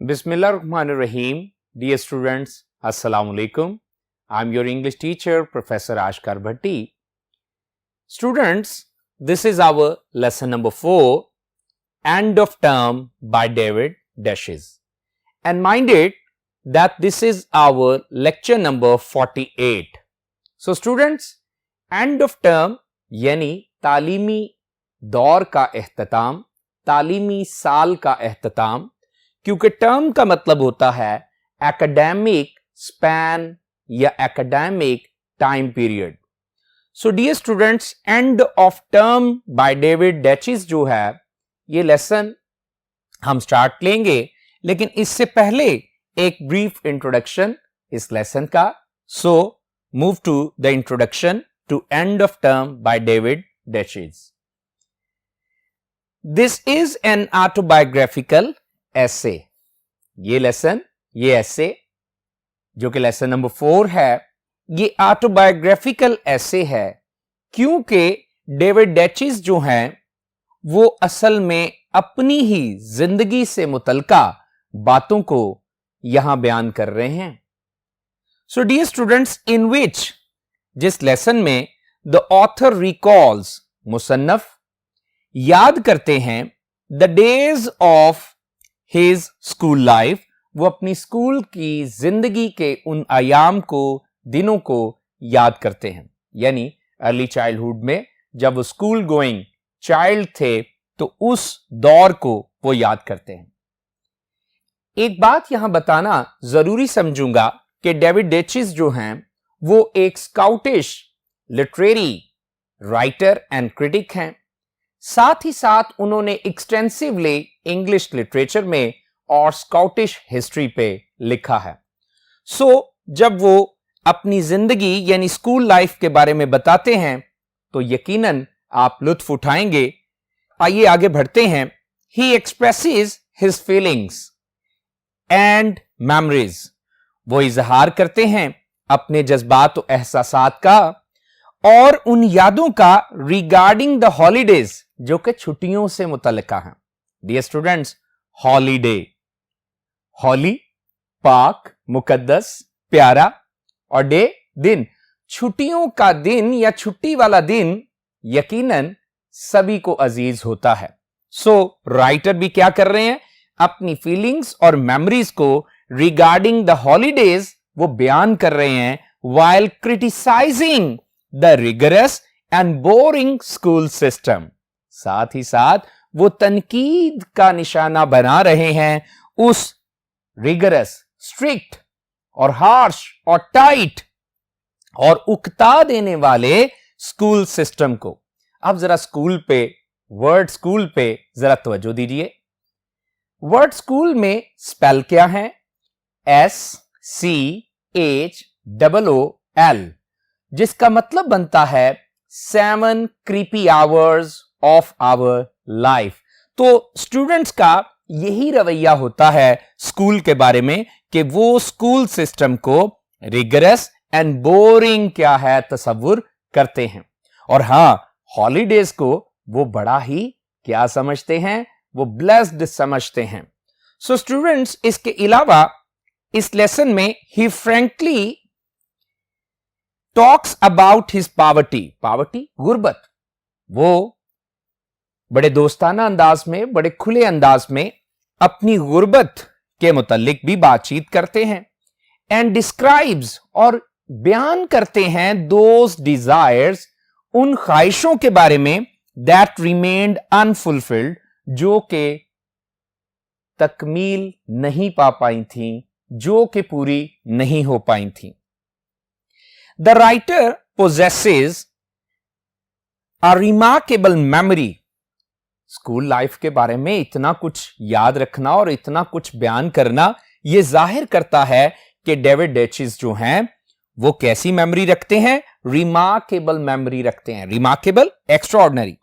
Bismillahirrahmanirrahim. Dear students, Assalamu alaikum. I am your English teacher, Professor Ashkar Bhatti. Students, this is our lesson number 4, End of Term by David Dashes. And mind it that this is our lecture number 48. So students, End of Term यानी तालीमी दौर का एख्तिताम, तालीमी साल का एख्तिताम, क्योंकि term का मतलब होता है एकेडमिक स्पैन या academic time period. So dear students, end of term by David Daiches जो है ये लेसन हम स्टार्ट लेंगे, लेकिन इससे पहले एक ब्रीफ इंट्रोडक्शन इस लेसन का. So move to the introduction to end of term by David Daiches. This is an autobiographical essay. ये लेसन, ये ऐसे जो कि लेसन नंबर 4 है, ये ऑटोबायोग्राफिकल ऐसे है क्योंकि डेविड डैचिस जो हैं वो असल में अपनी ही जिंदगी से मुतल्लिका बातों को यहां बयान कर रहे हैं. सो डियर स्टूडेंट्स, इन विच जिस लेसन में द ऑथर रिकॉल्स, मुसन्नफ याद करते हैं the days of his school life, वो अपनी स्कूल की जिंदगी के उन आयाम को, दिनों को याद करते हैं. यानी अर्ली चाइल्डहुड में जब वो स्कूल गोइंग चाइल्ड थे तो उस दौर को वो याद करते हैं. एक बात यहां बताना जरूरी समझूंगा कि डेविड डैचिस जो हैं वो एक स्काउटिश लिटरेरी राइटर एंड क्रिटिक हैं. साथ ही साथ उन्होंने एक्सटेंसिवली इंग्लिश लिटरेचर में और स्कॉटिश हिस्ट्री पे लिखा है. सो जब वो अपनी जिंदगी यानी स्कूल लाइफ के बारे में बताते हैं तो यकीनन आप लुत्फ उठाएंगे. आइए आगे बढ़ते हैं. ही expresses his feelings and memories. वो इजहार करते हैं अपने जज्बात और एहसासात का और उन यादों का रिगार्डिंग द हॉलीडेज जो कि छुट्टियों से मुतल्लिका हैं. डियर स्टूडेंट्स, हॉलीडे, हॉली पाक, मुकद्दस, प्यारा, और डे दिन. छुट्टियों का दिन या छुट्टी वाला दिन यकीनन सभी को अजीज होता है. सो राइटर भी क्या कर रहे हैं, अपनी फीलिंग्स और मेमोरीज को रिगार्डिंग द हॉलीडेज वो बयान कर रहे हैं while criticizing the rigorous and boring school system. साथ ही साथ वो तनकीद का निशाना बना रहे हैं उस rigorous, strict और harsh और tight और उकता देने वाले स्कूल सिस्टम को. अब जरा स्कूल पे, वर्ड स्कूल पे जरा तवज्जो दीजिए. वर्ड स्कूल में स्पेल क्या है? SCHOOL, जिसका मतलब बनता है 7 creepy hours of our life. तो स्टूडेंट्स का यही रवैया होता है स्कूल के बारे में कि वो स्कूल सिस्टम को रिगरस एंड बोरिंग क्या है तसव्वुर करते हैं. और हां, हॉलीडेज को वो बड़ा ही क्या समझते हैं, वो ब्लेस्ड समझते हैं. सो स्टूडेंट्स, इसके अलावा इस लेसन में ही frankly talks about his poverty. Poverty, गुर्बत. वो बड़े दोस्ताना अंदाज में, बड़े खुले अंदाज में अपनी गुर्बत के मुतालिक भी बातचीत करते हैं. एंड डिस्क्राइब्स, और बयान करते हैं दोज डिजायर्स, उन ख्वाहिशों के बारे में दैट रिमेन्ड अनफुलफिल्ड, जो कि तकमील नहीं पा पाई थी, जो कि पूरी नहीं हो पाई थी. The writer possesses a remarkable memory. School life के बारे में इतना कुछ याद रखना और इतना कुछ बयान करना यह जाहिर करता है कि डेविड डैचिस जो हैं वो कैसी मेमोरी रखते हैं? रिमार्केबल मेमोरी रखते हैं. रिमार्केबल, एक्स्ट्राऑर्डिनरी,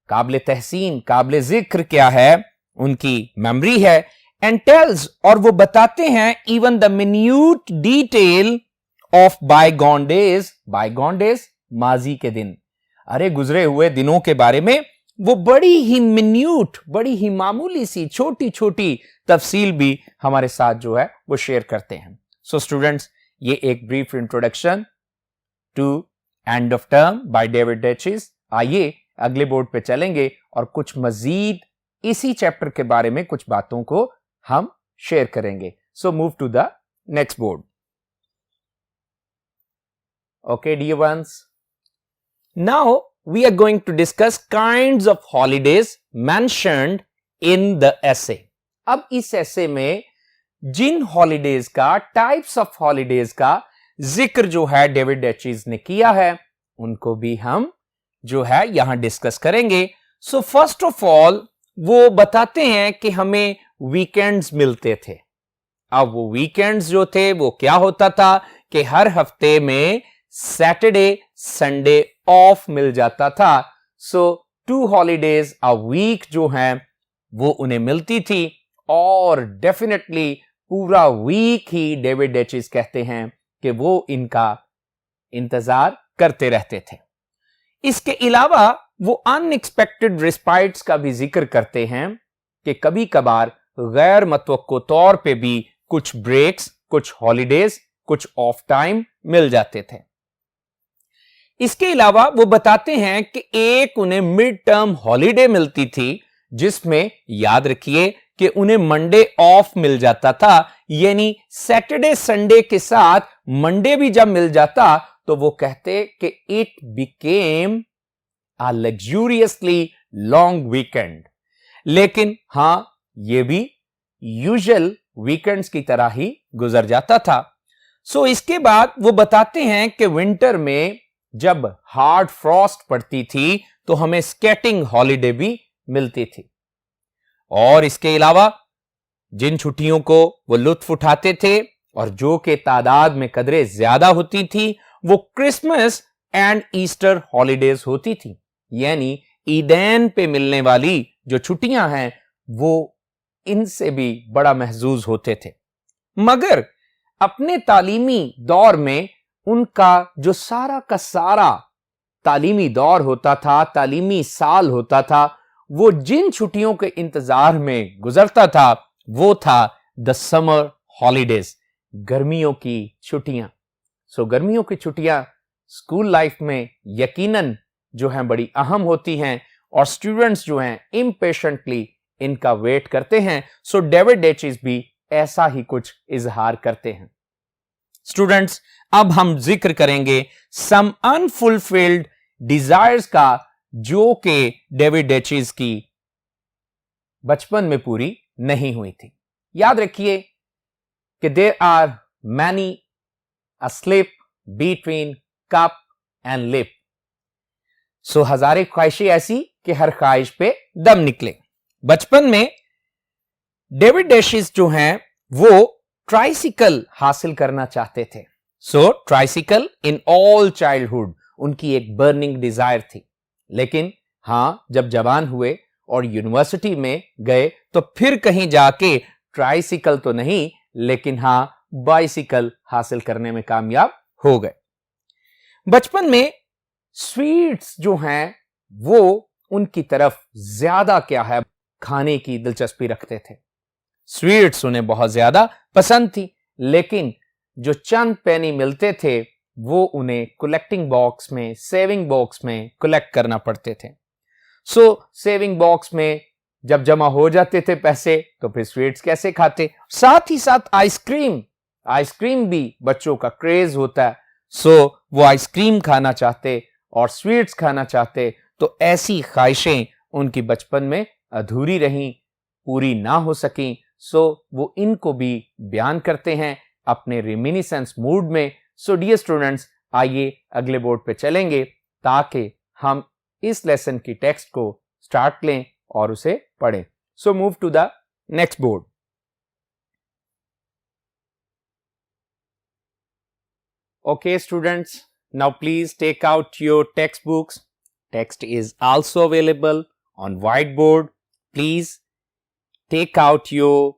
काबिल तहसीन, काबिल जिक्र क्या है? उनकी मेमोरी है. एंड टेल्स, और वो बताते हैं even the minute detail of bygone days. Bygone days, माजी के दिन. अरे गुजरे हुए दिनों के बारे में वो बड़ी ही मिन्यूट, बड़ी ही मामूली सी छोटी छोटी तफसील भी हमारे साथ जो है वो शेयर करते हैं। सो स्टूडेंट्स, ये एक brief introduction to end of term by David Daiches. आइए अगले बोर्ड पे चलेंगे और कुछ मजीद इसी चैप्टर के बारे में कुछ बातों को हम शेयर करेंगे। So move to the next board. Okay dear ones, now we are going to discuss kinds of holidays mentioned in the essay। अब इस essay में जिन हॉलीडेज का, टाइप्स ऑफ हॉलीडेज का जिक्र जो है डेविड डेचिस ने किया है, उनको भी हम जो है यहां डिस्कस करेंगे। सो फर्स्ट ऑफ ऑल वो बताते हैं कि हमें वीकेंड्स मिलते थे। अब वो वीकेंड्स जो थे वो क्या होता था कि हर हफ्ते में सैटरडे संडे ऑफ मिल जाता था। सो 2 हॉलीडेज अ वीक जो हैं वो उन्हें मिलती थी, और डेफिनेटली पूरा वीक ही डेविड डेचिस कहते हैं कि वो इनका इंतजार करते रहते थे। इसके अलावा वो अनएक्सपेक्टेड रिस्पाइट्स का भी जिक्र करते हैं कि कभी कभार गैर मुतवक्को तौर पे भी कुछ ब्रेक्स, कुछ हॉलीडेज, कुछ ऑफ टाइम मिल जाते थे। इसके अलावा वो बताते हैं कि एक उन्हें मिड टर्म हॉलीडे मिलती थी, जिसमें याद रखिए कि उन्हें मंडे ऑफ मिल जाता था, यानी सैटरडे संडे के साथ मंडे भी जब मिल जाता तो वो कहते कि it became a लग्जूरियसली long weekend. लेकिन हां, ये भी यूजुअल वीकेंड्स की तरह ही गुजर जाता था। सो इसके बाद वो बताते हैं कि विंटर में जब हार्ड फ्रॉस्ट पड़ती थी तो हमें स्केटिंग हॉलीडे भी मिलती थी। और इसके अलावा जिन छुट्टियों को वो लुत्फ उठाते थे और जो के तादाद में कदरे ज्यादा होती थी, वो क्रिसमस एंड ईस्टर हॉलीडेज होती थी, यानी ईदैन पे मिलने वाली जो छुट्टियां हैं वो इनसे भी बड़ा महजूज होते थे। मगर अपने तालीमी दौर में उनका जो सारा का सारा तालीमी दौर होता था, तालीमी साल होता था, वो जिन छुट्टियों के इंतजार में गुजरता था वो था द समर हॉलीडेज, गर्मियों की छुट्टियां। सो गर्मियों की छुट्टियां स्कूल लाइफ में यकीनन जो हैं बड़ी अहम होती हैं, और स्टूडेंट्स जो हैं इम्पेशेंटली इनका वेट करते हैं। सो डेविड डेचिस भी ऐसा ही कुछ इजहार करते हैं। स्टूडेंट्स, अब हम जिक्र करेंगे सम अनफुलफिल्ड डिजायर्स का, जो कि डेविड डेचिस की बचपन में पूरी नहीं हुई थी। याद रखिए कि there are many a slip between cup and lip. So हजारे ख्वाहिशें ऐसी कि हर ख्वाहिश पे दम निकले। बचपन में डेविड डेचिस जो हैं वो ट्राइसिकल हासिल करना चाहते थे। सो ट्राइसिकल इन ऑल चाइल्डहुड उनकी एक बर्निंग डिजायर थी। लेकिन हां, जब जवान हुए और यूनिवर्सिटी में गए तो फिर कहीं जाके ट्राइसिकल तो नहीं, लेकिन हां बाइसिकल हासिल करने में कामयाब हो गए। बचपन में स्वीट्स जो हैं वो उनकी तरफ ज्यादा क्या है खाने की दिलचस्पी रखते थे। स्वीट्स उन्हें बहुत ज्यादा पसंद थी, लेकिन जो चंद पैनी मिलते थे वो उन्हें कलेक्टिंग बॉक्स में, सेविंग बॉक्स में कलेक्ट करना पड़ते थे। सो सेविंग बॉक्स में जब जमा हो जाते थे पैसे तो फिर स्वीट्स कैसे खाते। साथ ही साथ आइसक्रीम भी बच्चों का क्रेज होता है। सो वो आइसक्रीम खाना चाहते और स्वीट्स खाना चाहते, तो ऐसी ख्वाहिशें उनकी बचपन में अधूरी रहीं, पूरी ना हो सकी। सो वो इनको भी बयान करते हैं अपने रिमिनिसेंस मूड में। सो डियर स्टूडेंट्स, आइए अगले बोर्ड पे चलेंगे ताकि हम इस लेसन की टेक्स्ट को स्टार्ट लें और उसे पढ़ें। So move to the next board. Okay students, now please take out your textbooks. Text is also available on whiteboard. Please take out your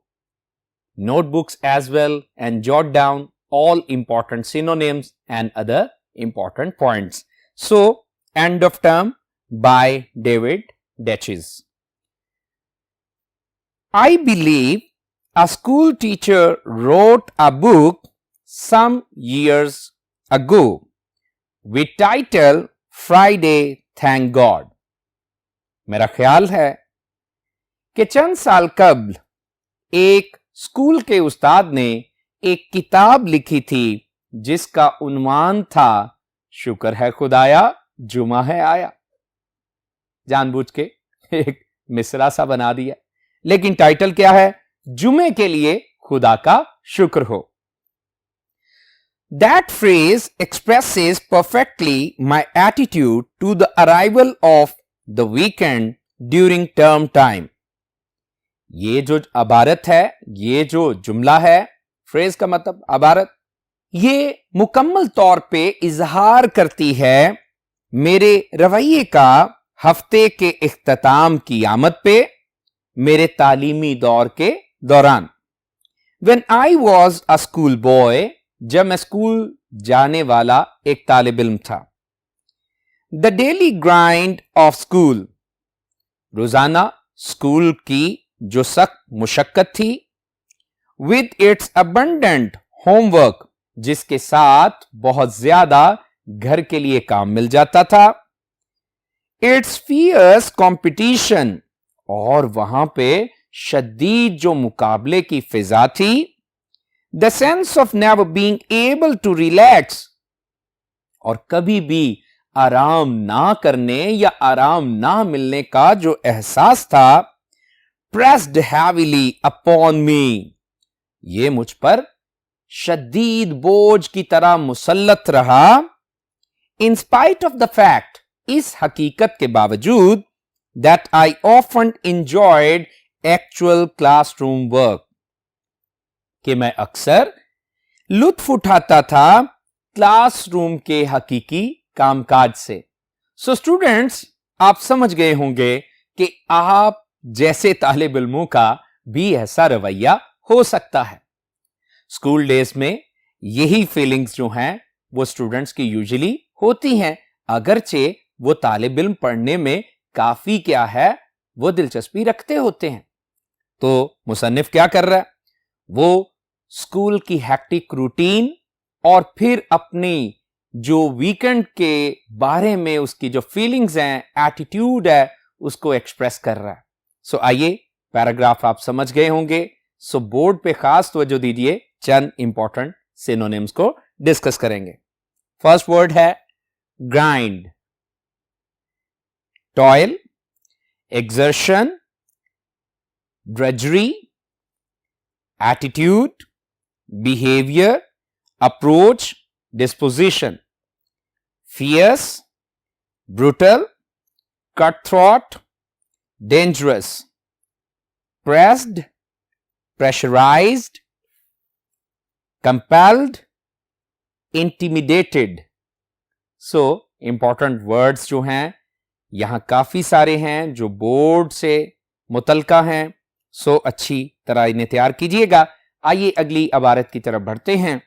notebooks as well and jot down all important synonyms and other important points. So, End of Term by David Duchess. I believe a school teacher wrote a book some years ago with title Friday Thank God. मेरा ख्याल है कि चंद साल कबल एक school के उस्ताद ने एक किताब लिखी थी जिसका उन्वान था शुक्र है खुदाया जुमा है आया। जानबूझ के एक मिसरा सा बना दिया, लेकिन टाइटल क्या है? जुमे के लिए खुदा का शुक्र हो। That phrase expresses perfectly my attitude to the arrival of the weekend during term time. ये जो अबारत है, ये जो जुमला है, फ्रेज का मतलब अबारत, ये मुकम्मल तौर पे इजहार करती है मेरे रवैये का हफ्ते के इख्तिताम की आमद पे मेरे तालीमी दौर के दौरान। When I was a school boy, जब मैं स्कूल जाने वाला एक तालिब इल्म था। The daily grind of school, रोजाना स्कूल की जो सख्त मुशक्कत थी, with its abundant homework, जिसके साथ बहुत ज्यादा घर के लिए काम मिल जाता था, its fierce competition, और वहां पे शदीद जो मुकाबले की फिजा थी, the sense of never being able to relax, और कभी भी आराम ना करने या आराम ना मिलने का जो एहसास था, pressed heavily upon me, ये मुझ पर शदीद बोझ की तरह मुसल्लत रहा। In spite of the fact, इस हकीकत के बावजूद, that I often enjoyed actual classroom work, कि मैं अक्सर लुत्फ उठाता था क्लासरूम के हकीकी कामकाज से। सो स्टूडेंट्स, आप समझ गए होंगे कि आप जैसे तालिब इल्मों का भी ऐसा रवैया हो सकता है। स्कूल डेज में यही फीलिंग्स जो हैं वो स्टूडेंट्स की यूजुअली होती हैं, अगरचे वो तालिब इल्म पढ़ने में काफी क्या है वो दिलचस्पी रखते होते हैं। तो मुसन्निफ क्या कर रहा है? वो स्कूल की हैक्टिक रूटीन और फिर अपनी जो वीकेंड के बारे में उसकी जो फीलिंग्स हैं, एटीट्यूड है, उसको एक्सप्रेस कर रहा है। सो आइए, पैराग्राफ आप समझ गए होंगे। सो बोर्ड पे खास तवज्जो दीजिए, चंद इंपॉर्टेंट सिनोनिम्स को डिस्कस करेंगे। फर्स्ट वर्ड है grind, toil, exertion, drudgery, attitude, behaviour, approach, disposition, fierce, brutal, cutthroat, dangerous, pressed, pressurized, compelled, intimidated. So important words जो हैं यहां काफी सारे हैं जो बोर्ड से मुतलका हैं। सो अच्छी तरह इन्हें तैयार कीजिएगा। आइए अगली इबारत की तरफ बढ़ते हैं।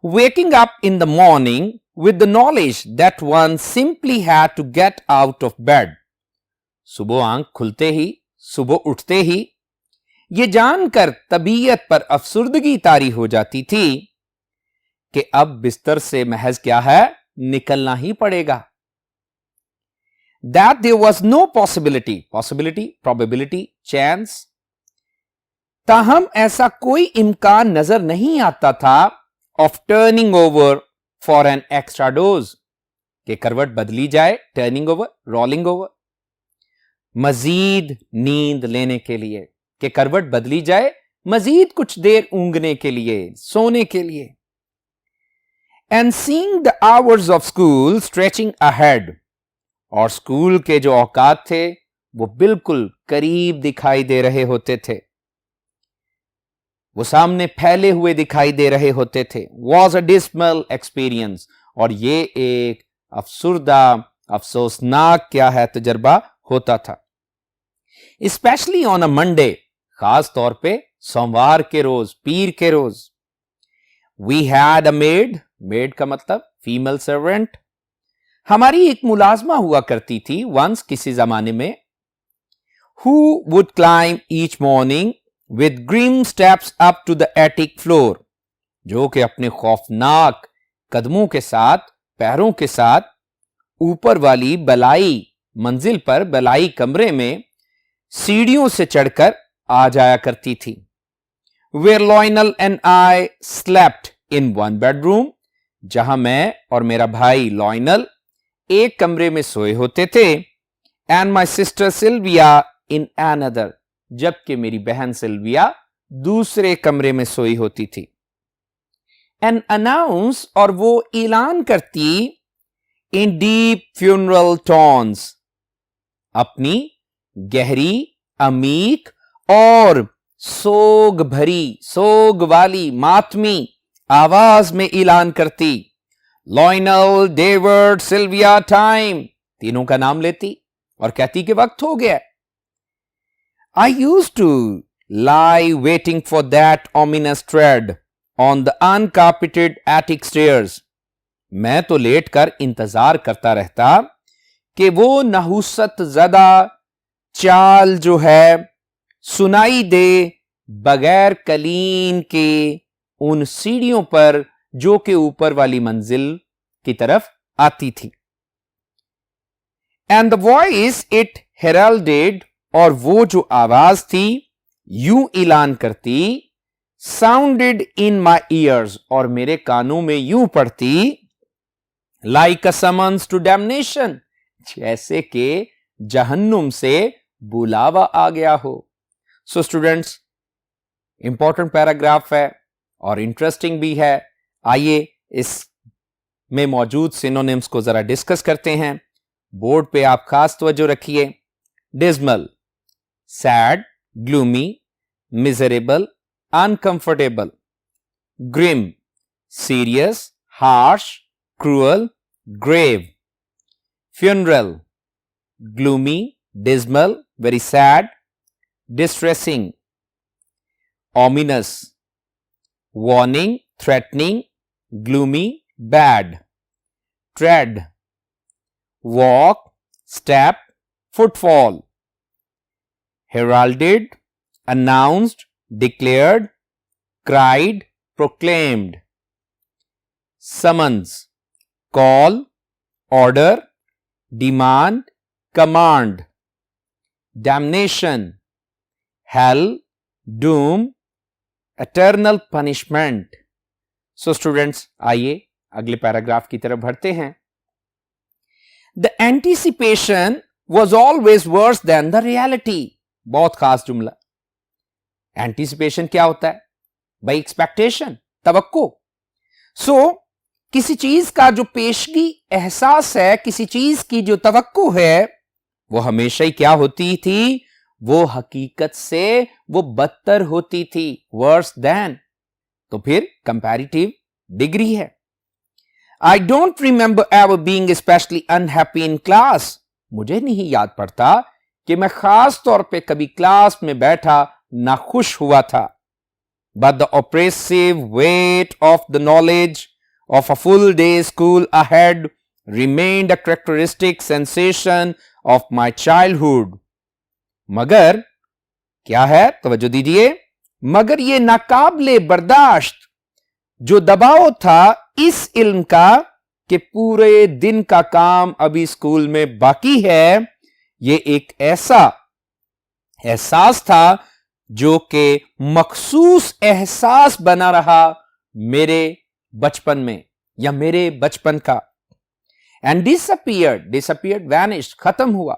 Waking up in the morning with the knowledge that one simply had to get out of bed. सुबह आंख खुलते ही, सुबह उठते ही ये जानकर तबीयत पर अफसुर्दगी तारी हो जाती थी कि अब बिस्तर से महज क्या है, निकलना ही पड़ेगा। That there was no possibility, probability, chance, ताहम ऐसा कोई इम्कान नजर नहीं आता था of turning over for an extra dose, के करवट बदली जाए, टर्निंग ओवर, रोलिंग ओवर, मजीद नींद लेने के लिए, के करवट बदली जाए मजीद कुछ देर ऊंगने के लिए, सोने के लिए। And seeing the hours of school stretching ahead, और स्कूल के जो औकात थे वो बिल्कुल करीब दिखाई दे रहे होते थे, वो सामने फैले हुए दिखाई दे रहे होते थे। वॉज अ डिस्मल एक्सपीरियंस, और ये एक अफसुर्दा अफसोसनाक क्या है तजर्बा होता था। स्पेशली ऑन अ मंडे, खास तौर पे सोमवार के रोज, पीर के रोज। We had a maid, maid का मतलब फीमेल सर्वेंट, हमारी एक मुलाजमा हुआ करती थी वंस किसी जमाने में, who would climb each morning with grim steps up to the attic floor, जो कि अपने खौफनाक कदमों के साथ, पैरों के साथ ऊपर वाली बलाई मंजिल पर, बलाई कमरे में सीढ़ियों से चढ़कर आ जाया करती थी। Where Lionel and I slept in one bedroom, जहां मैं और मेरा भाई लॉयनल एक कमरे में सोए होते थे, and my sister Sylvia in another, जबकि मेरी बहन सिल्विया दूसरे कमरे में सोई होती थी। And announce, और वो ऐलान करती in deep funeral tones, अपनी गहरी, अमीक और सोग भरी, सोग वाली, मातमी आवाज में ऐलान करती, लॉयनल, डेविड, सिल्विया, टाइम, तीनों का नाम लेती और कहती कि वक्त हो गया। I used to lie waiting for that ominous tread on the uncarpeted attic stairs. मैं तो लेटकर इंतजार करता रहता कि वो नहुसत ज़दा चाल जो है सुनाई दे बगैर कलीन के उन सीढ़ियों पर जो कि ऊपर वाली मंजिल की तरफ आती थी। And the voice it heralded, और वो जो आवाज थी यूं ऐलान करती, sounded in my ears, और मेरे कानों में यूं पड़ती, like a summons to damnation, जैसे कि जहन्नुम से बुलावा आ गया हो। सो स्टूडेंट्स, इंपॉर्टेंट पैराग्राफ है और इंटरेस्टिंग भी है। आइए इस में मौजूद सिनोनिम्स को जरा डिस्कस करते हैं। बोर्ड पे आप खास तवज्जो रखिए। Dismal, sad, gloomy, miserable, uncomfortable. Grim, serious, harsh, cruel, grave. Funeral, gloomy, dismal, very sad, distressing. Ominous, warning, threatening, gloomy, bad. Tread, walk, step, footfall. Heralded, announced, declared, cried, proclaimed. Summons, call, order, demand, command. Damnation, hell, doom, eternal punishment. So students, आइए अगले paragraph की तरफ बढ़ते हैं। The anticipation was always worse than the reality. बहुत खास जुमला। Anticipation क्या होता है भाई? एक्सपेक्टेशन, तवक्को। किसी चीज का जो पेशगी एहसास है, किसी चीज की जो तवक्को है, वो हमेशा ही क्या होती थी? वो हकीकत से वो बदतर होती थी, वर्स देन। तो फिर कंपैरेटिव डिग्री है। I don't remember ever being specially unhappy in class. मुझे नहीं याद पड़ता कि मैं खास तौर पे कभी क्लास में बैठा नाखुश हुआ था। But the oppressive weight of the knowledge of a full day school ahead remained a characteristic sensation of my childhood. मगर क्या है? तवज्जो दीजिए। मगर ये नाकाबिले बर्दाश्त जो दबाव था इस इल्म का कि पूरे दिन का काम अभी स्कूल में बाकी है, ये एक ऐसा एहसास था जो कि मखसूस एहसास बना रहा मेरे बचपन में या मेरे बचपन का। एंड डिसअपियर्ड, वैनिश्ड, खत्म हुआ।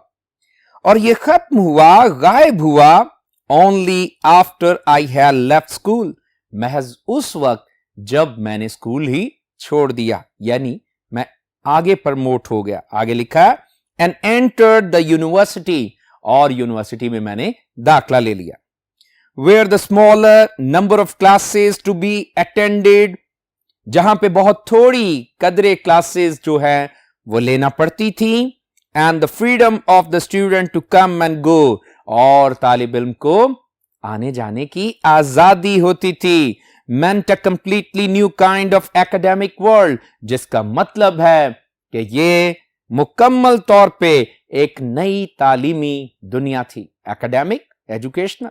और ये खत्म हुआ, गायब हुआ only after I had left school, महज उस वक्त जब मैंने स्कूल ही छोड़ दिया, यानी मैं आगे प्रमोट हो गया। आगे लिखा है एंड एंटर्ड द यूनिवर्सिटी, और यूनिवर्सिटी में मैंने दाखला ले लिया। Where the smaller number of classes to be attended, जहां पे बहुत थोड़ी कदरे क्लासेस जो है वो लेना पड़ती थी। And the freedom of the student to come and go, और तालिब इल्म को आने जाने की आजादी होती थी। meant a completely new kind of academic world, जिसका मतलब है कि ये मुकम्मल तौर पे एक नई तालीमी दुनिया थी, academic, educational.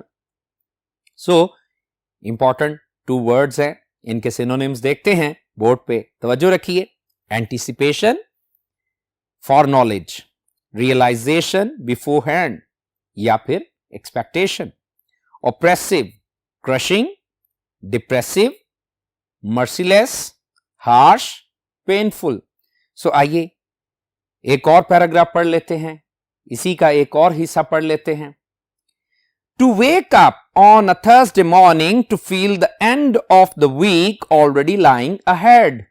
So important 2 words हैं, इनके सिनोनिम्स देखते हैं बोर्ड पे, तवज्जो रखिए। Anticipation, for knowledge, realization, beforehand या फिर expectation. Oppressive, crushing, depressive, merciless, harsh, painful. So आइए एक और पैराग्राफ पढ़ लेते हैं, इसी का एक और हिस्सा पढ़ लेते हैं। To wake up on a Thursday morning to feel the end of the week already lying ahead.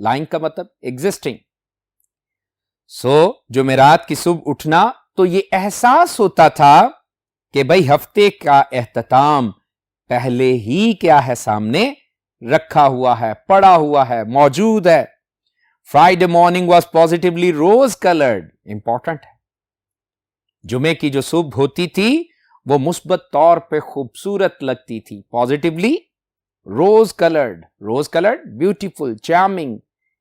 Lying का मतलब existing. So, जुमेरात की सुबह उठना तो ये एहसास होता था कि भाई हफ्ते का एहतताम पहले ही क्या है, सामने रखा हुआ है, पड़ा हुआ है, मौजूद है। Friday morning was positively rose colored. Important है। जुमे की जो सुबह होती थी वो मुस्बत तौर पे खूबसूरत लगती थी। Positively rose coloured, beautiful, charming,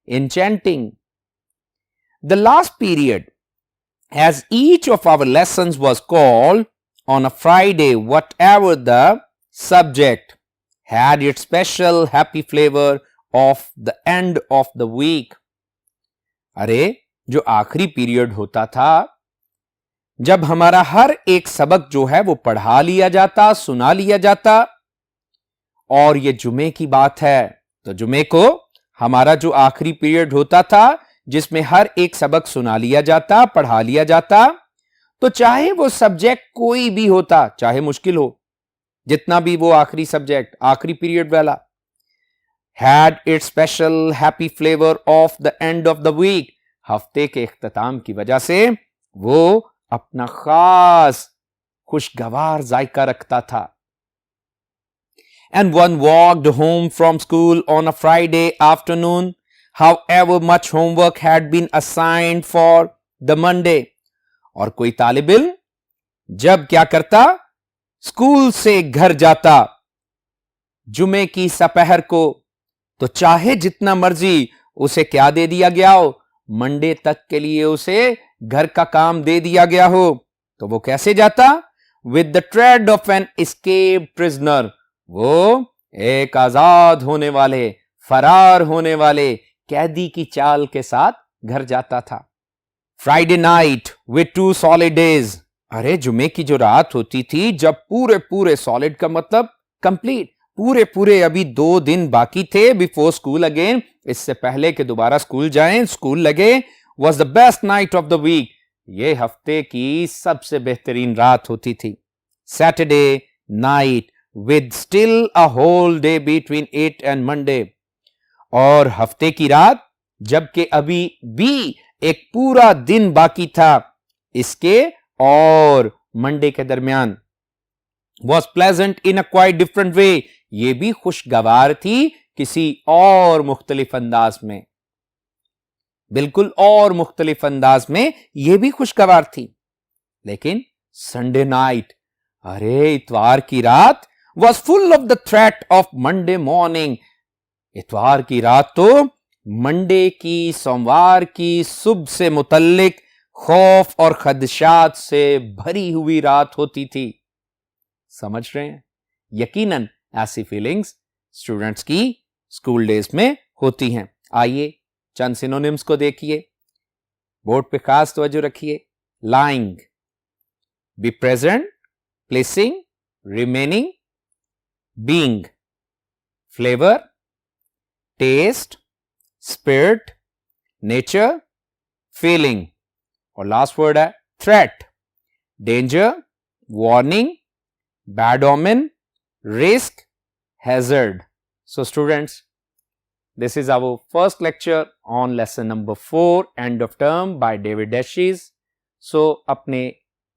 enchanting. The last period, as each of our lessons was called on a Friday, whatever the subject, had its special happy flavor of the end of the week. अरे जो आखिरी period होता था, जब हमारा हर एक सबक जो है वो पढ़ा लिया जाता, सुना लिया जाता, और ये जुमे की बात है, तो जुमे को हमारा जो आखिरी पीरियड होता था जिसमें हर एक सबक सुना लिया जाता, पढ़ा लिया जाता, तो चाहे वो सब्जेक्ट कोई भी होता, चाहे मुश्किल हो, जितना भी वो आखिरी सब्जेक्ट, आखिरी पीरियड वाला, had its special happy flavor of the end of the week. हफ्ते के इख्तिताम की वजह से वो अपना खास खुशगवार जायका रखता था। And one walked home from school on a Friday afternoon, however much homework had been assigned for the Monday. और कोई तालिब इल्म जब क्या करता, स्कूल से घर जाता जुमे की सपहर को, तो चाहे जितना मर्जी उसे क्या दे दिया गया हो, मंडे तक के लिए उसे घर का काम दे दिया गया हो, तो वो कैसे जाता? With the trade off an escape prisoner, वो एक आजाद होने वाले, फरार होने वाले कैदी की चाल के साथ घर जाता था। Friday night with 2 solid days, अरे जुमे की जो रात होती थी, जब पूरे पूरे, सॉलिड का मतलब कंप्लीट, पूरे पूरे अभी 2 दिन बाकी थे बिफोर स्कूल अगेन, इससे पहले कि दोबारा स्कूल जाएं, स्कूल लगे, was the best night of the week. ये हफ्ते की सबसे बेहतरीन रात होती थी। Saturday night with still a whole day between it and Monday. और हफ्ते की रात जबकि अभी भी एक पूरा दिन बाकी था इसके और मंडे के दरमियान, was pleasant in a quite different way. ये भी खुशगवार थी किसी और मुख्तलिफ अंदाज में, बिल्कुल और मुख्तलिफ अंदाज में ये भी खुशगवार थी। लेकिन संडे नाइट, अरे इतवार की रात, was full of the threat of Monday morning. इतवार की रात तो मंडे की, सोमवार की सुबह से मुतल्लिक खौफ और खदशात से भरी हुई रात होती थी। समझ रहे हैं? यकीनन ऐसी फीलिंग्स स्टूडेंट्स की स्कूल डेज में होती हैं। आइए चंद सिनोनिम्स को देखिए, बोर्ड पे खास तवज्जो रखिए। Lying, be present, placing, remaining, being. Flavour, taste, spirit, nature, feeling. और लास्ट वर्ड है threat, danger, warning, bad omen, risk, hazard. So students, this is our first lecture on lesson number 4, end of term by David Dashies. So अपने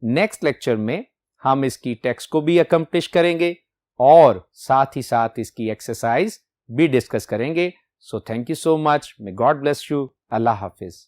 next lecture में हम इसकी text को भी accomplish करेंगे और साथ ही साथ इसकी exercise भी discuss करेंगे. So thank you so much. May God bless you. Allah Hafiz.